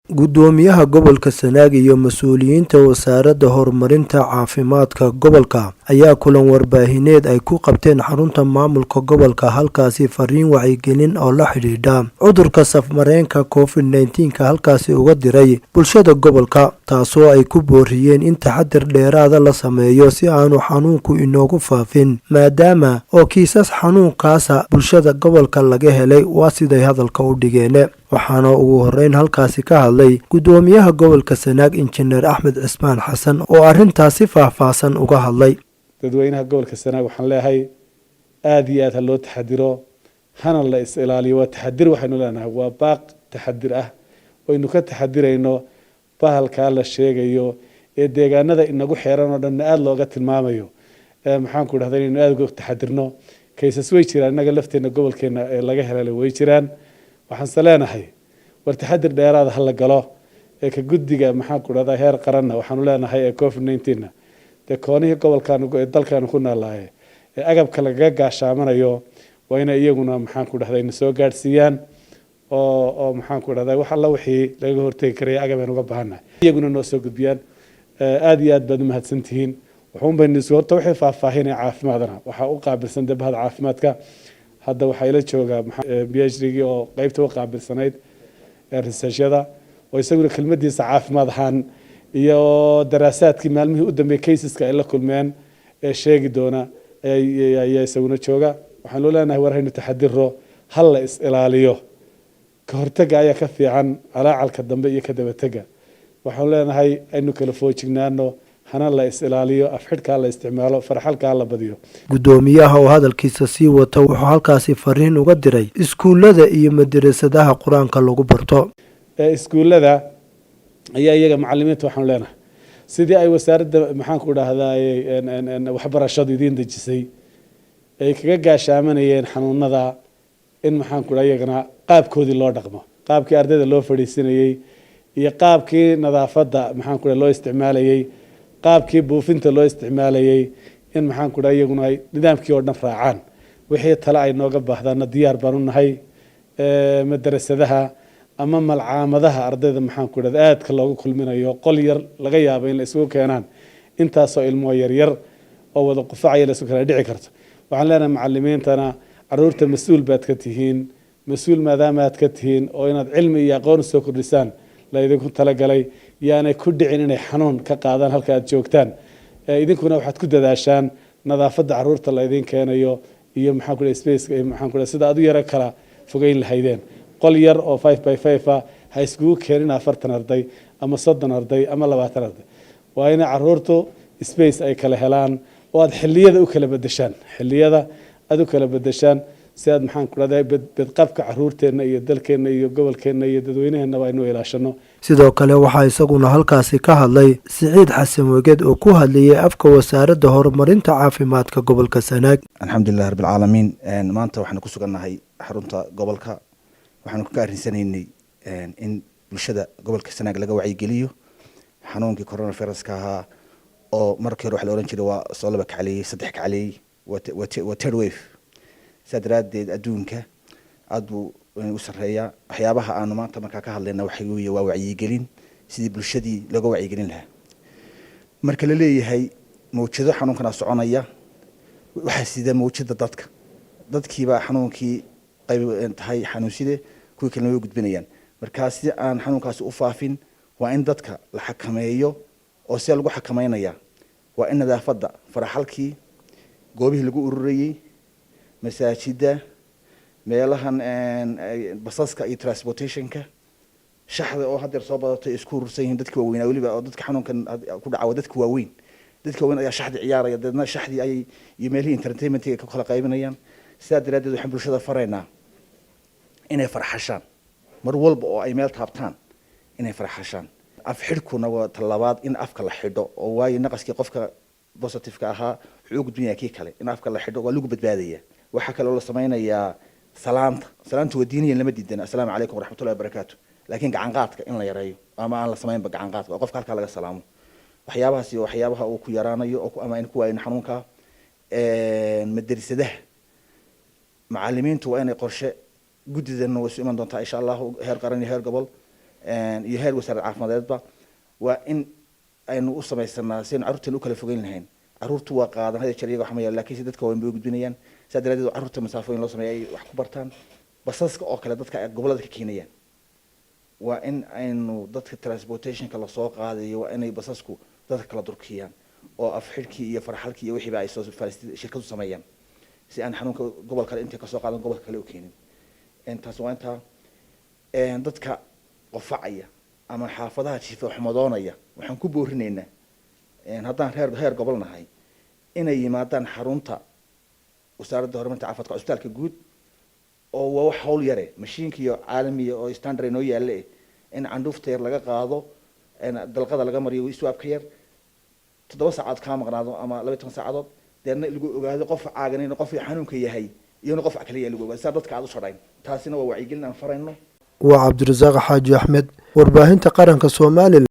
gudoomiyaha gobolka Sanaag iyo mas'uuliyiinta wasaaradda horumarinta caafimaadka gobolka ayaa kulan warbaahineed ay ku qabteen xarunta maamulka gobolka halkaasi fariin wacyigelin oo la xidhiidha cudurka safmareenka COVID-19 halkaasi uga diray bulshada gobolka taasoo ay ku booriyeen in taxadir dheeraada la sameeyo si aanu xanuunku inoogu faafin maadaama oo kiisas xanuunkaasa bulshada gobolka laga helay waa siday hadalka u dhigeen waxaana ugu horeyn halkaasi ka hadlay gudoomiyaha gobolka Sanaag injineer Axmed Cismaan Xasan oo arintaasi faahfaahsan uga hadlay dadweynaha gobolka Sanaag waxaan leeyahay aad iyo aad loo taxadiro hana la is ilaaliyo waa taxadir waxaynu leenahay waa baaq taxadir ah waynu ka taxadirayno bahalka la sheegayo ee deegaanada inagu xeeran oo dhan aad looga tilmaamayo maxaan ku dhahday inuu aad uga taxadirno kaysas way jiraan inaga lafteena gobolkeena ee laga helay way jiraan waxaan saleenahay war taxadir dheeraad ah la galo ee ka guddiga maxaan ku dhahdaa heer qaran waxaanu leenahay ee COVID-19 de koonihii gobolkan ee dalkan ku noolaaye ee agabka laga gaashaamanayo waa in iyaguna maxaan ku dhahdaa in soo gaarsiiyaan oo maxaan ku dhahdaa wax alla wixii laga hortagi karay agabeen uga baahanahay iyaguna noo soo gudbiyaan aad iyo aad baad u mahadsantihiin waxaan baynu soo horta wixii faahfaahinay caafimaadna waxa u qaabilsan dabahada caafimaadka hadda waxa ila jooga PhD oo qaybta u qaabilsanayd researchada oo isaguna kelmadiisa caafimaad ahaan iyo daraasaadkii maalmihii u dambeeyay caseska ay la kulmeen ee sheegi doona ayaa isaguna jooga waxaan loo leenahay war haynu taxadiro hal la is ilaaliyo ka hortaga ayaa ka fiican calaacalka dambe iyo ka dabatega waxaan leenahay aynu kala foojignaano hana la is ilaaliyo afxidhka la isticmaalo farxalka la badiyo gudoomiyaha oo hadalkiisa sii wata wuxuu halkaasi fariin uga diray iskuulada iyo madrasadaha quraanka lagu barto iskuulada ayaa iyaga macallimiinta waxaan leenahay sidii ay wasaaradda maxaan ku dhahdaa waxbarashada idin dejisay ay kaga gaashaamanayeen xanuunada in maxaan ku dhahay iyagana qaabkoodii loo dhaqmo qaabkii ardayda loo fadhiisinayay iyo qaabkii nadaafadda maxaan ku dhahay loo isticmaalayay qaabkii buufinta loo isticmaalayay in maxaan ku dhahay iyaguna ay nidaamkii oo dhan raacaan wixii tala ay nooga baahdaan diyaar baan u nahay madrasadaha ama malcaamadaha ardayda maxaan ku dhahay aadka loogu kulminayo qol yar laga yaabo in la isugu keenaan intaasoo ilmo yar yar oo wada qufacaya la isku kala dhici karto waxaan leenahay macallimiintana caruurta mas'uul baad ka tihiin mas'uul maadaama aad ka tihiin oo inaad cilmi iyo aqoon soo kordhisaan la idinku talagalay yaanay ku dhicin inay xanuun ka qaadaan halka aad joogtaan idinkuna waxaad ku dadaashaan nadaafadda caruurta la idin keenayo iyo maxaan ku dhahay space maxaan ku dhahay sida aad u yara kala fogeyn lahaydeen qol yar oo 5x5 ah ha iskugu keenin 40 arday ama 30 arday ama 20 arday waa in caruurtu space ay kala helaan oo aad xilliyada u kala bedeshaan xilliyada aad u kala bedeshaan si aad maxaan ku dhahday badqabka caruurteena iyo dalkeena iyo gobolkeena iyo dadweynaheena waa inuu ilaashano sidoo kale waxaa isaguna halkaasi ka hadlay Siciid Xasan Wageed oo ku hadlayay afka wasaaradda horumarinta caafimaadka gobolka Sanaag alxamdulillaah rabbil caalamiin maanta waxaan ku sugannahay xarunta gobolka waxaan ku gaarsiinaynay in bulshada gobolka Sanaag laga wacyigeliyo xanuunkii coronavirus-ka ahaa oo markii hore waxa la oran jiray waa soo laba kacaliyay saddex kacaliyay waa third wave sadraadeed adduunka aad buu u sareeyaa waxyaabaha aanu maanta markaa ka hadlayna waxay waa wacyigelin sidii bulshadii laga wacyigelin lahaa marka la leeyahay mawjado xanuunkana soconaya waxa sida mawjada dadkiiba xanuunkii qayb tahay xanuunside kuwii kale way gudbinayaan marka si aan xanuunkaasi u faafin waa in dadka la xakameeyo oo si lagu xakameynaya waa in nadaafadda faraxalkii goobihii lagu ururayay masaajida meelahan basaska iyo transportationka shaxda oo hadda soo badatay isku urursan yihiin dadka waaweyn waliba oo dadka xanuunkan ku dhacaw dadka waaweyn ayaa shaxdi ciyaaraya dadna shaxdi ay iyo meelihii entertainment-ka ka kala qaybinayaan sidaa daraadeed waxaan bulshada faraynaa inay farxashaan mar walba oo ay meel taabtaan inay farxashaan af xidhkuna waa talabaad in afka la xidho oo waayo naqaskii qofka positive-ka ahaa wuxuu u gudbinayaa kii kale in afka la xidho waa lagu badbaadaya waxa kale oo la samaynayaa salaanta waa diiniyan lama diidan assalaamu calaykum waraxmatullahi wabarakaatu laakiin gacan qaadka in la yareeyo ama aan la samaynba gacan qaadka oo qofka halkaa laga salaamo waxyaabahaasi waxyaabaha uu ku yaraanayo oo ama in ku waayin xanuunka madrasadaha macallimiintu waa inay qorshe guddidana way isu iman doontaa insha allah heer qaran iyo heer gobol iyo heer wasaaradda caafimadeedba waa in aynu u samaysanaa si aynu carruurteena u kala fogeyn lahayn. carruurtu waa qaadan hada jeer iyaga wax ma yeelaan laakiin si dadka waa gudbinayaan sidaa daraadeed carruurta masaafooyin loo sameeyo ay wax ku bartaan. basaska oo kale dadka gobollada ka keenayaan waa in aynu dadka transportationka lasoo qaadayo waa inay basasku dadka kala durkiyaan oo afxidhkii iyo farxalkii iyo wixiiba ay soo shirkadu sameeyaan si aan xanuunka gobol kale intay kasoo qaadan gobolka kale u keenin. intaas waa intaa dadka qofacaya ama xaafadaha jiifa xumadoonaya waxaan ku boorinaynaa haddaan heer gobol nahay inay yimaadaan xarunta wasaaradda horumarinta caafimaadka cusbitaalka guud oo waa wax hawl yare mashiinka iyo caalamiga oo standard inoo yaale in candhuufta yar laga qaado dalqada laga mariyo iswaabka yar 7 saacadood ka maqnaado ama 12 saacadood deedna lagu ogaado qof caagan in qof xanuunka yahay iyo qof kale yahay lagu ogaado saa dadka aad u shaqayn taasina waa wacyigelin aan farayno. waa Cabdirasaaq Xaaji Axmed, warbaahinta qaranka Soomaaliland.